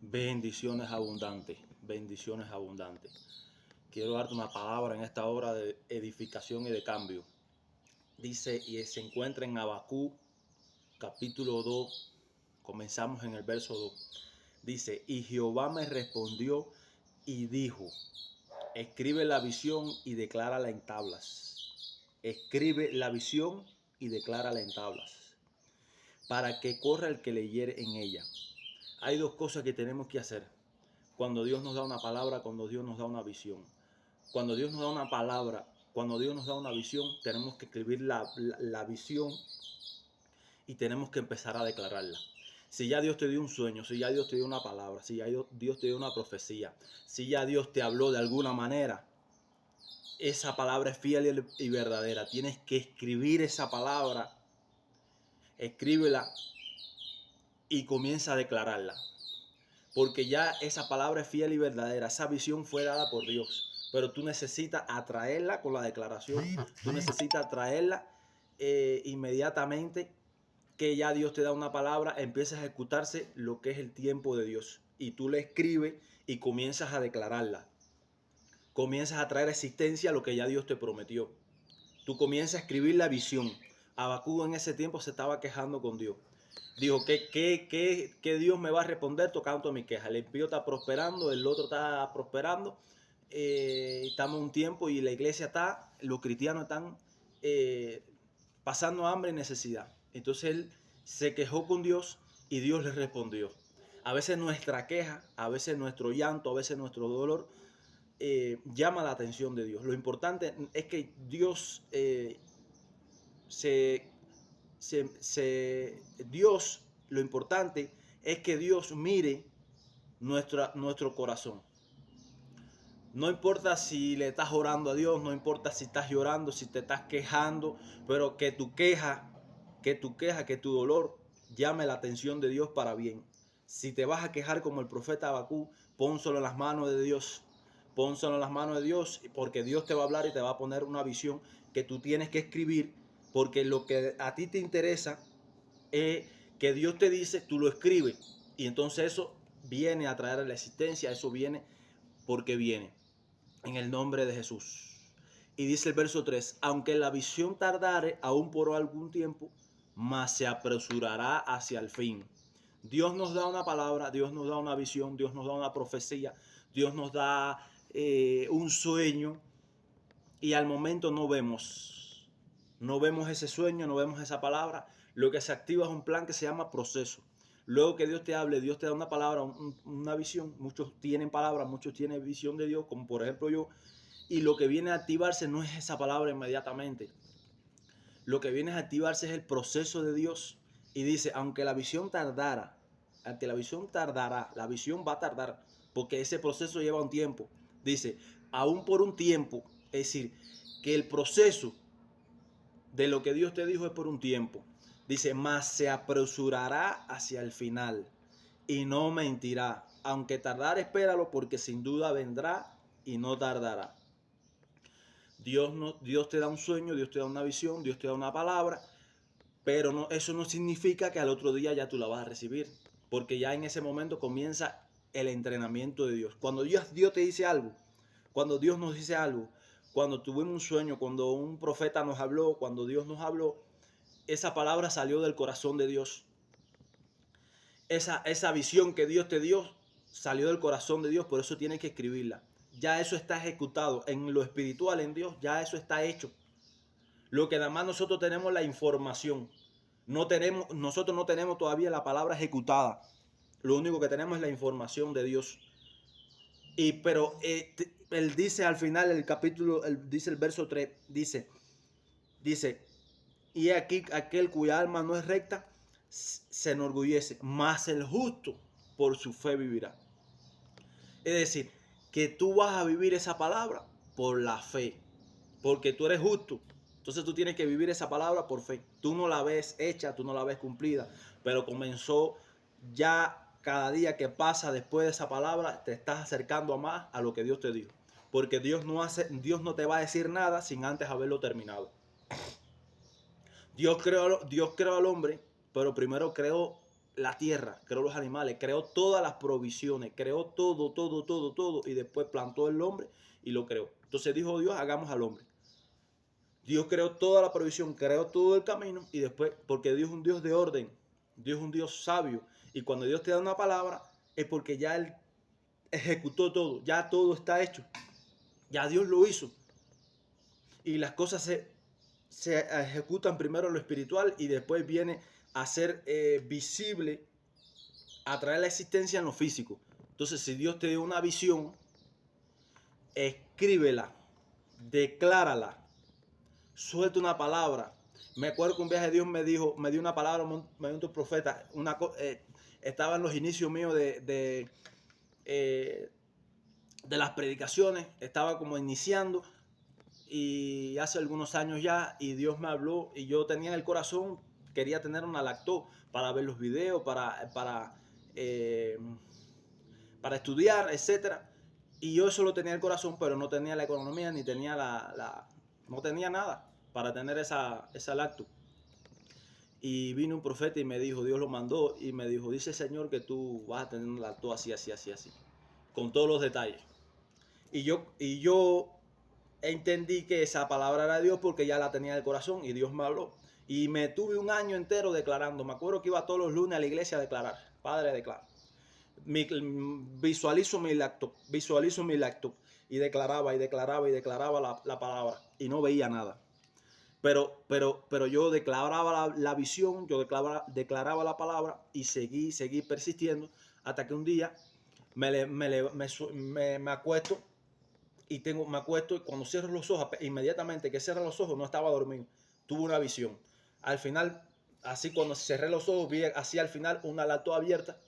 Bendiciones abundantes, bendiciones abundantes. Quiero darte una palabra en esta hora de edificación y de cambio. Dice, y se encuentra en Habacuc, capítulo 2, comenzamos en el verso 2. Dice, y Jehová me respondió y dijo, escribe la visión y declárala en tablas. Escribe la visión y declárala en tablas, para que corra el que leyere en ella. Hay dos cosas que tenemos que hacer cuando Dios nos da una palabra, cuando Dios nos da una visión. Cuando Dios nos da una palabra, cuando Dios nos da una visión, tenemos que escribir la visión y tenemos que empezar a declararla. Si ya Dios te dio un sueño, si ya Dios te dio una palabra, si ya Dios te dio una profecía, si ya Dios te habló de alguna manera, esa palabra es fiel y verdadera. Tienes que escribir esa palabra, escríbela y comienza a declararla. Porque ya esa palabra es fiel y verdadera, esa visión fue dada por Dios. Pero tú necesitas atraerla con la declaración, tú necesitas atraerla inmediatamente que ya Dios te da una palabra, empieza a ejecutarse lo que es el tiempo de Dios. Y tú le escribes y comienzas a declararla. Comienzas a traer existencia a lo que ya Dios te prometió. Tú comienzas a escribir la visión. Habacuc en ese tiempo se estaba quejando con Dios. Dijo, ¿qué Dios me va a responder tocando mi queja? El impío está prosperando, el otro está prosperando. Estamos un tiempo y la iglesia está, los cristianos están pasando hambre y necesidad. Entonces él se quejó con Dios y Dios le respondió. A veces nuestra queja, a veces nuestro llanto, a veces nuestro dolor llama la atención de Dios. Lo importante es que Dios Dios, lo importante es que Dios mire nuestro corazón. No importa si le estás orando a Dios, no importa si estás llorando, si te estás quejando, pero que tu queja, que tu dolor llame la atención de Dios para bien. Si te vas a quejar como el profeta Habacuc, pónselo en las manos de Dios. Pónselo en las manos de Dios, porque Dios te va a hablar y te va a poner una visión que tú tienes que escribir, porque lo que a ti te interesa es que Dios te dice, tú lo escribes, y entonces eso viene a traer a la existencia, eso viene porque viene. En el nombre de Jesús. Y dice el verso 3, aunque la visión tardare aún por algún tiempo, mas se apresurará hacia el fin. Dios nos da una palabra, Dios nos da una visión, Dios nos da una profecía, Dios nos da un sueño y al momento no vemos ese sueño, no vemos esa palabra. Lo que se activa es un plan que se llama proceso. Luego que Dios te hable, Dios te da una palabra, una visión. Muchos tienen palabra, muchos tienen visión de Dios, como por ejemplo yo. Y lo que viene a activarse no es esa palabra inmediatamente. Lo que viene a activarse es el proceso de Dios. Y dice, aunque la visión tardara, la visión va a tardar, porque ese proceso lleva un tiempo. Dice, aún por un tiempo, es decir, que el proceso de lo que Dios te dijo es por un tiempo. Dice, mas se apresurará hacia el final y no mentirá. Aunque tardar, espéralo, porque sin duda vendrá y no tardará. Dios te da un sueño, Dios te da una visión, Dios te da una palabra, pero no, eso no significa que al otro día ya tú la vas a recibir, porque ya en ese momento comienza el entrenamiento de Dios. Cuando Dios te dice algo, cuando Dios nos dice algo, cuando tuvimos un sueño, cuando un profeta nos habló, cuando Dios nos habló, esa palabra salió del corazón de Dios. Esa visión que Dios te dio salió del corazón de Dios, por eso tienes que escribirla. Ya eso está ejecutado en lo espiritual, en Dios, ya eso está hecho. Lo que nada más nosotros tenemos la información. Nosotros no tenemos todavía la palabra ejecutada. Lo único que tenemos es la información de Dios. Pero él dice al final del capítulo, dice el verso 3, dice, y aquí aquel cuya alma no es recta se enorgullece, mas el justo por su fe vivirá. Es decir, que tú vas a vivir esa palabra por la fe, porque tú eres justo. Entonces tú tienes que vivir esa palabra por fe. Tú no la ves hecha, tú no la ves cumplida, pero comenzó ya cada día que pasa después de esa palabra, te estás acercando a más a lo que Dios te dijo. Porque Dios no te va a decir nada sin antes haberlo terminado. Dios creó al hombre, pero primero creó la tierra, creó los animales, creó todas las provisiones, creó todo, todo, todo, todo, y después plantó el hombre y lo creó. Entonces dijo Dios, hagamos al hombre. Dios creó toda la provisión, creó todo el camino y después, porque Dios es un Dios de orden, Dios es un Dios sabio, y cuando Dios te da una palabra es porque ya Él ejecutó todo, ya todo está hecho, ya Dios lo hizo. Y las cosas se ejecutan primero en lo espiritual y después viene a ser visible, a traer la existencia en lo físico. Entonces, si Dios te dio una visión, escríbela, declárala, suelta una palabra. Me acuerdo que un viaje Dios me dio una palabra, me dio un profeta, estaba en los inicios míos de las predicaciones, estaba como iniciando, y hace algunos años ya, y Dios me habló, y yo tenía en el corazón, quería tener una lacto para ver los videos, para estudiar, etcétera. Y yo eso lo tenía en el corazón, pero no tenía la economía, ni tenía no tenía nada para tener esa lacto. Y vino un profeta y me dijo, Dios lo mandó, y me dijo, dice el Señor que tú vas a tener una lacto así, así, así, así, con todos los detalles. Y yo entendí que esa palabra era de Dios porque ya la tenía en el corazón y Dios me habló. Y me tuve un año entero declarando. Me acuerdo que iba todos los lunes a la iglesia a declarar. Padre, declaro. Visualizo mi lacto. Y declaraba y declaraba y declaraba la palabra. Y no veía nada. Pero yo declaraba la visión, yo declaraba la palabra y seguí persistiendo hasta que un día me acuesto y me acuesto, y cuando cierro los ojos, inmediatamente que cierro los ojos, no estaba dormido, tuve una visión. Al final, así cuando cerré los ojos, vi así al final una lata abierta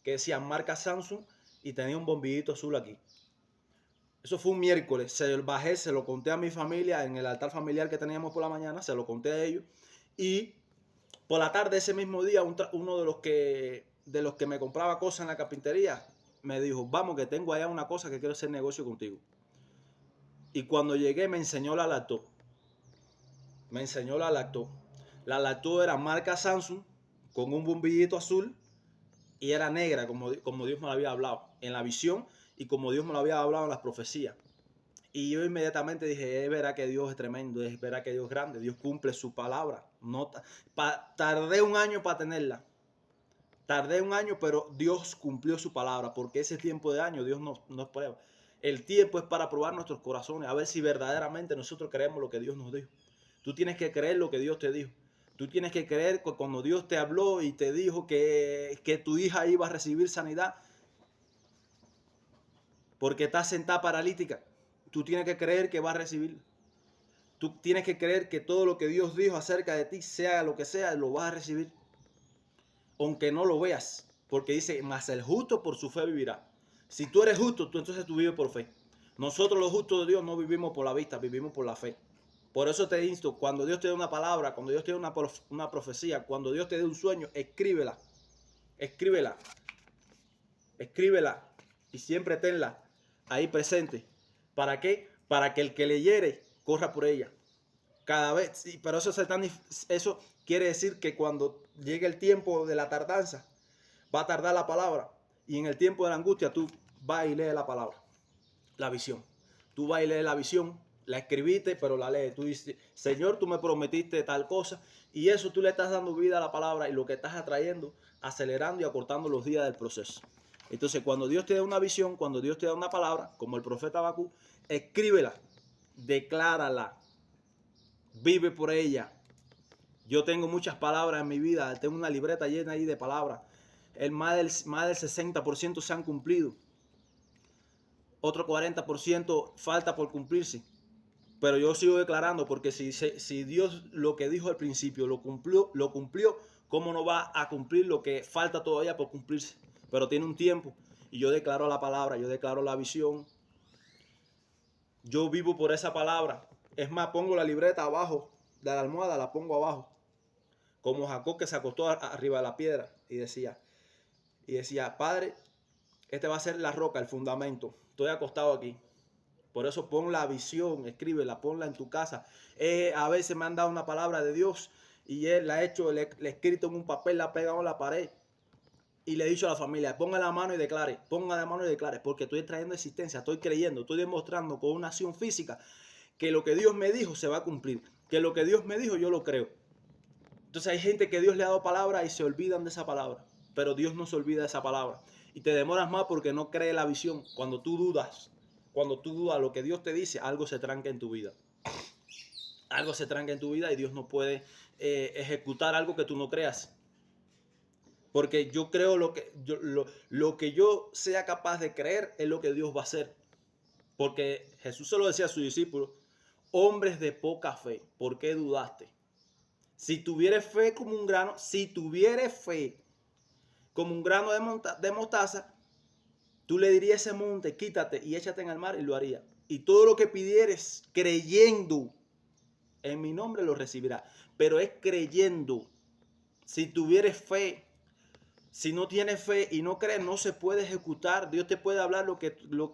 que decía marca Samsung y tenía un bombillito azul aquí. Eso fue un miércoles, bajé, se lo conté a mi familia en el altar familiar que teníamos por la mañana, se lo conté a ellos, y por la tarde ese mismo día uno de los que me compraba cosas en la carpintería me dijo, vamos que tengo allá una cosa que quiero hacer negocio contigo. Y cuando llegué me enseñó la lacto. La lacto era marca Samsung con un bombillito azul y era negra como Dios me lo había hablado en la visión y como Dios me lo había hablado en las profecías. Y yo inmediatamente dije, es verdad que Dios es tremendo, es verdad que Dios es grande, Dios cumple su palabra. Tardé un año para tenerla. Tardé un año, pero Dios cumplió su palabra, porque ese tiempo de año Dios nos prueba. El tiempo es para probar nuestros corazones, a ver si verdaderamente nosotros creemos lo que Dios nos dijo. Tú tienes que creer lo que Dios te dijo. Tú tienes que creer que cuando Dios te habló y te dijo que tu hija iba a recibir sanidad, porque está sentada paralítica, tú tienes que creer que va a recibir. Tú tienes que creer que todo lo que Dios dijo acerca de ti, sea lo que sea, lo vas a recibir. Aunque no lo veas, porque dice, mas el justo por su fe vivirá. Si tú eres justo, entonces tú vives por fe. Nosotros los justos de Dios no vivimos por la vista, vivimos por la fe. Por eso te insto, cuando Dios te dé una palabra, cuando Dios te dé una profecía, cuando Dios te dé un sueño, escríbela, escríbela, escríbela y siempre tenla ahí presente. ¿Para qué? Para que el que leyere corra por ella. Cada vez, sí, pero eso quiere decir que cuando llegue el tiempo de la tardanza, va a tardar la palabra. Y en el tiempo de la angustia, tú vas y lees la palabra, la visión. Tú vas y lees la visión, la escribiste, pero la lees. Tú dices, Señor, tú me prometiste tal cosa. Y eso tú le estás dando vida a la palabra y lo que estás atrayendo, acelerando y acortando los días del proceso. Entonces, cuando Dios te da una visión, cuando Dios te da una palabra, como el profeta Habacuc, escríbela, declárala, vive por ella. Yo tengo muchas palabras en mi vida, tengo una libreta llena ahí de palabras. Más del 60% se han cumplido. Otro 40% falta por cumplirse. Pero yo sigo declarando porque si Dios lo que dijo al principio lo cumplió, ¿cómo no va a cumplir lo que falta todavía por cumplirse? Pero tiene un tiempo. Y yo declaro la palabra, yo declaro la visión. Yo vivo por esa palabra. Es más, pongo la libreta abajo de la almohada, la pongo abajo. Como Jacob que se acostó arriba de la piedra y decía, Padre, este va a ser la roca, el fundamento. Estoy acostado aquí. Por eso pon la visión, escríbela, ponla en tu casa. A veces me han dado una palabra de Dios y él la he hecho, le he escrito en un papel, la he pegado en la pared. Y le he dicho a la familia, ponga la mano y declare, porque estoy trayendo existencia, estoy creyendo, estoy demostrando con una acción física que lo que Dios me dijo se va a cumplir, que lo que Dios me dijo yo lo creo. Entonces hay gente que Dios le ha dado palabra y se olvidan de esa palabra, pero Dios no se olvida de esa palabra. Y te demoras más porque no crees la visión. Cuando tú dudas lo que Dios te dice, algo se tranca en tu vida. Algo se tranca en tu vida y Dios no puede ejecutar algo que tú no creas. Porque yo creo lo que yo sea capaz de creer es lo que Dios va a hacer. Porque Jesús se lo decía a sus discípulos, hombres de poca fe, ¿por qué dudaste? Si tuvieres fe como un grano, de mostaza, tú le dirías a ese monte, quítate y échate en el mar y lo haría. Y todo lo que pidieres creyendo en mi nombre lo recibirás. Pero es creyendo. Si tuvieres fe, si no tienes fe y no crees, no se puede ejecutar. Dios te puede hablar lo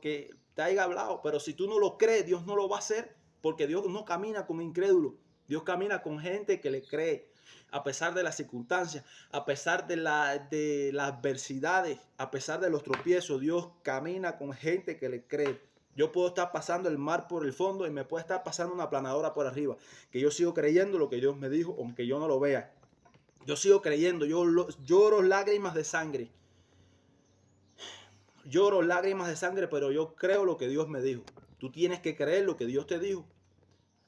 que te haya hablado, pero si tú no lo crees, Dios no lo va a hacer, porque Dios no camina con incrédulos. Dios camina con gente que le cree, a pesar de las circunstancias, a pesar de las adversidades, a pesar de los tropiezos. Dios camina con gente que le cree. Yo puedo estar pasando el mar por el fondo y me puede estar pasando una planadora por arriba, que yo sigo creyendo lo que Dios me dijo, aunque yo no lo vea. Yo sigo creyendo, yo lloro lágrimas de sangre. Lloro lágrimas de sangre, pero yo creo lo que Dios me dijo. Tú tienes que creer lo que Dios te dijo.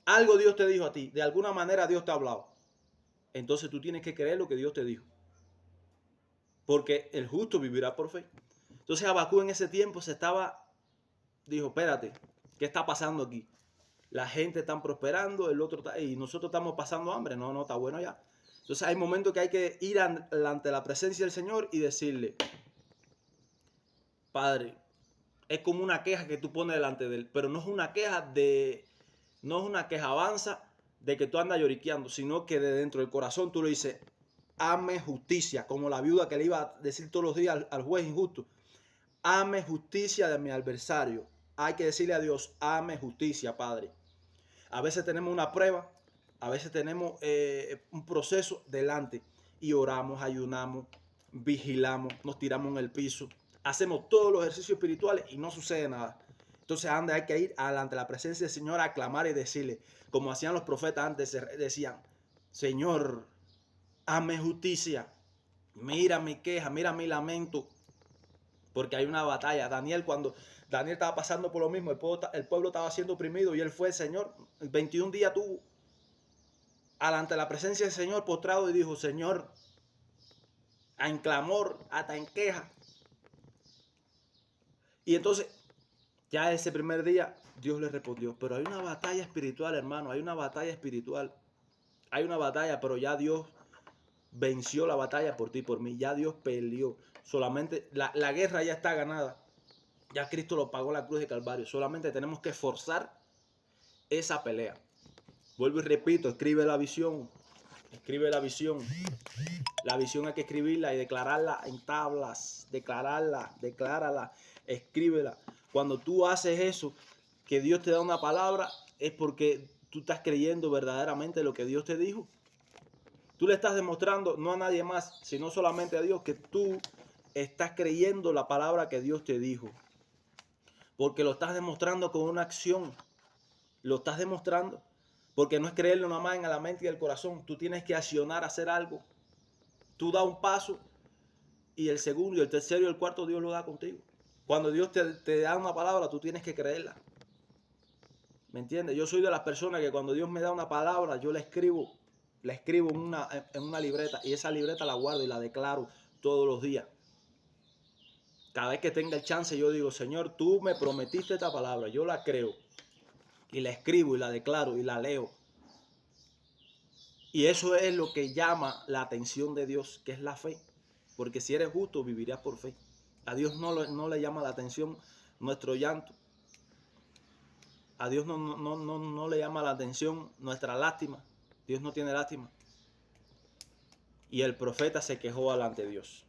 Algo Dios te dijo a ti, de alguna manera Dios te ha hablado. Entonces tú tienes que creer lo que Dios te dijo. Porque el justo vivirá por fe. Entonces Habacuc en ese tiempo dijo, espérate, ¿qué está pasando aquí? La gente está prosperando, el otro está, y nosotros estamos pasando hambre. No, está bueno ya. Entonces hay momentos que hay que ir ante la presencia del Señor y decirle, Padre, es como una queja que tú pones delante de Él, pero no es una queja avanza de que tú andas lloriqueando, sino que de dentro del corazón tú le dices, hame justicia, como la viuda que le iba a decir todos los días al juez injusto, hame justicia de mi adversario. Hay que decirle a Dios, hame justicia, Padre. A veces tenemos una prueba, a veces tenemos un proceso delante y oramos, ayunamos, vigilamos, nos tiramos en el piso, hacemos todos los ejercicios espirituales y no sucede nada. Entonces hay que ir ante la presencia del Señor a clamar y decirle, como hacían los profetas antes, decían, Señor, hazme justicia, mira mi queja, mira mi lamento, porque hay una batalla. Cuando Daniel estaba pasando por lo mismo, el pueblo estaba siendo oprimido y él fue el Señor. 21 días tuvo ante la presencia del Señor postrado y dijo, Señor, en clamor, hasta en queja. Y entonces, ya ese primer día, Dios le respondió. Pero hay una batalla espiritual, hermano, hay una batalla espiritual. Hay una batalla, pero ya Dios venció la batalla por ti y por mí. Ya Dios peleó. Solamente la guerra ya está ganada. Ya Cristo lo pagó en la cruz de Calvario. Solamente tenemos que forzar esa pelea. Vuelvo y repito, escribe la visión. Escribe la visión. La visión hay que escribirla y declararla en tablas. Declárala, escríbela. Cuando tú haces eso, que Dios te da una palabra, es porque tú estás creyendo verdaderamente lo que Dios te dijo. Tú le estás demostrando, no a nadie más, sino solamente a Dios, que tú estás creyendo la palabra que Dios te dijo. Porque lo estás demostrando con una acción. Lo estás demostrando. Porque no es creerlo nada más en la mente y el corazón. Tú tienes que accionar, hacer algo. Tú das un paso y el segundo, y el tercero y el cuarto Dios lo da contigo. Cuando Dios te da una palabra, tú tienes que creerla. ¿Me entiendes? Yo soy de las personas que cuando Dios me da una palabra, yo la escribo en una libreta y esa libreta la guardo y la declaro todos los días. Cada vez que tenga el chance yo digo, Señor, tú me prometiste esta palabra, yo la creo y la escribo y la declaro y la leo. Y eso es lo que llama la atención de Dios, que es la fe. Porque si eres justo, vivirás por fe. A Dios no le llama la atención nuestro llanto. A Dios no le llama la atención nuestra lástima. Dios no tiene lástima. Y el profeta se quejó delante de Dios.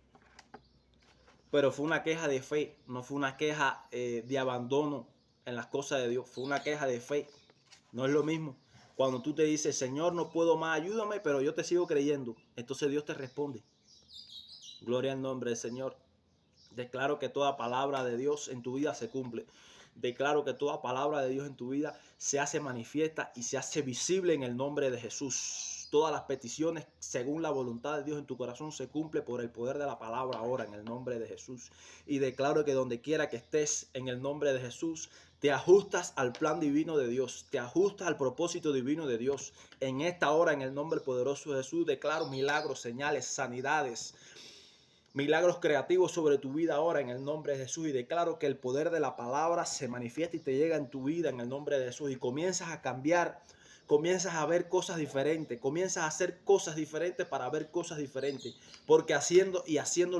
Pero fue una queja de fe, no fue una queja de abandono en las cosas de Dios. Fue una queja de fe. No es lo mismo. Cuando tú te dices, Señor, no puedo más, ayúdame, pero yo te sigo creyendo. Entonces Dios te responde. Gloria al nombre del Señor. Declaro que toda palabra de Dios en tu vida se cumple. Declaro que toda palabra de Dios en tu vida se hace manifiesta y se hace visible en el nombre de Jesús. Todas las peticiones según la voluntad de Dios en tu corazón se cumple por el poder de la palabra ahora en el nombre de Jesús. Y declaro que donde quiera que estés en el nombre de Jesús, te ajustas al plan divino de Dios, te ajustas al propósito divino de Dios. En esta hora, en el nombre poderoso de Jesús, declaro milagros, señales, sanidades, milagros creativos sobre tu vida ahora en el nombre de Jesús, y declaro que el poder de la palabra se manifiesta y te llega en tu vida en el nombre de Jesús, y comienzas a cambiar, comienzas a ver cosas diferentes, comienzas a hacer cosas diferentes para ver cosas diferentes, porque haciendo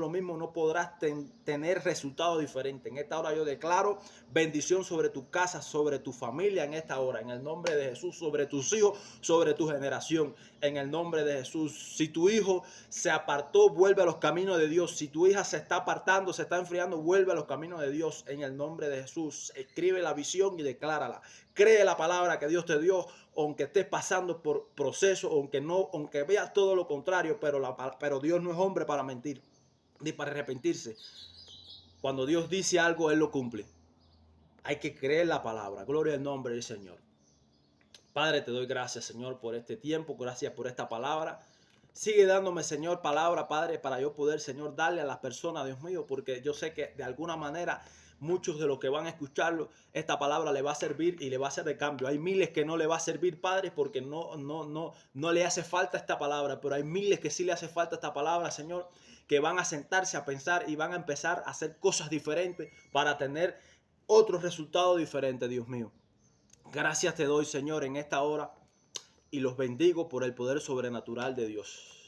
lo mismo no podrás tener resultados diferentes. En esta hora yo declaro bendición sobre tu casa, sobre tu familia en esta hora, en el nombre de Jesús, sobre tus hijos, sobre tu generación, en el nombre de Jesús. Si tu hijo se apartó, vuelve a los caminos de Dios. Si tu hija se está apartando, se está enfriando, vuelve a los caminos de Dios en el nombre de Jesús. Escribe la visión y declárala. Cree la palabra que Dios te dio, aunque estés pasando por proceso, aunque veas todo lo contrario, pero Dios no es hombre para mentir ni para arrepentirse. Cuando Dios dice algo, Él lo cumple. Hay que creer la palabra. Gloria al nombre del Señor. Padre, te doy gracias, Señor, por este tiempo. Gracias por esta palabra. Sigue dándome, Señor, palabra, Padre, para yo poder, Señor, darle a las personas, Dios mío, porque yo sé que de alguna manera muchos de los que van a escucharlo, esta palabra le va a servir y le va a hacer de cambio. Hay miles que no le va a servir, Padre, porque no le hace falta esta palabra, pero hay miles que sí le hace falta esta palabra, Señor, que van a sentarse a pensar y van a empezar a hacer cosas diferentes para tener otros resultados diferentes, Dios mío. Gracias te doy, Señor, en esta hora, y los bendigo por el poder sobrenatural de Dios.